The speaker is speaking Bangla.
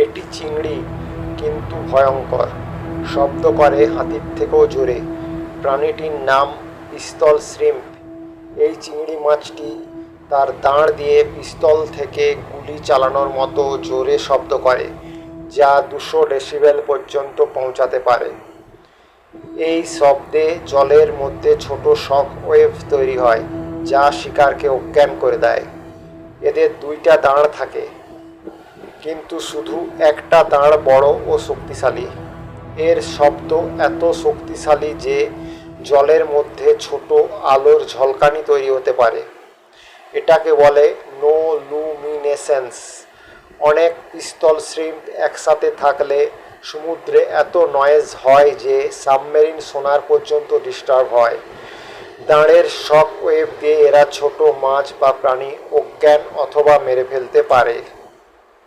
এটি চিংড়ি, কিন্তু ভয়ঙ্কর। শব্দ করে হাতির থেকেও জোরে। প্রাণীটির নাম পিস্তল শ্রিম্প। এই চিংড়ি মাছটি তার দাঁড় দিয়ে পিস্তল থেকে গুলি চালানোর মতো জোরে শব্দ করে, যা 200 ডেসিবেল পর্যন্ত পৌঁছাতে পারে। এই শব্দে জলের মধ্যে ছোট শক ওয়েভ তৈরি হয়, যা শিকারকে অজ্ঞান করে দেয়। এদের 2টা দাঁড় থাকে, কিন্তু শুধু একটা দাঁড় বড় ও শক্তিশালী। এর শব্দ এত শক্তিশালী যে জলের মধ্যে ছোট আলোর ঝলকানি তৈরি হতে পারে। এটাকে বলে নো লুমিনেসেন্স। অনেক পিস্তল শ্রিম্প একসাথে থাকলে সমুদ্রে এত নয়েজ হয় যে সাবমেরিন সোনার পর্যন্ত ডিস্টার্ব হয়। দাঁড়ের শক ওয়েভ দিয়ে এরা ছোট মাছ বা প্রাণী অজ্ঞান অথবা মেরে ফেলতে পারে।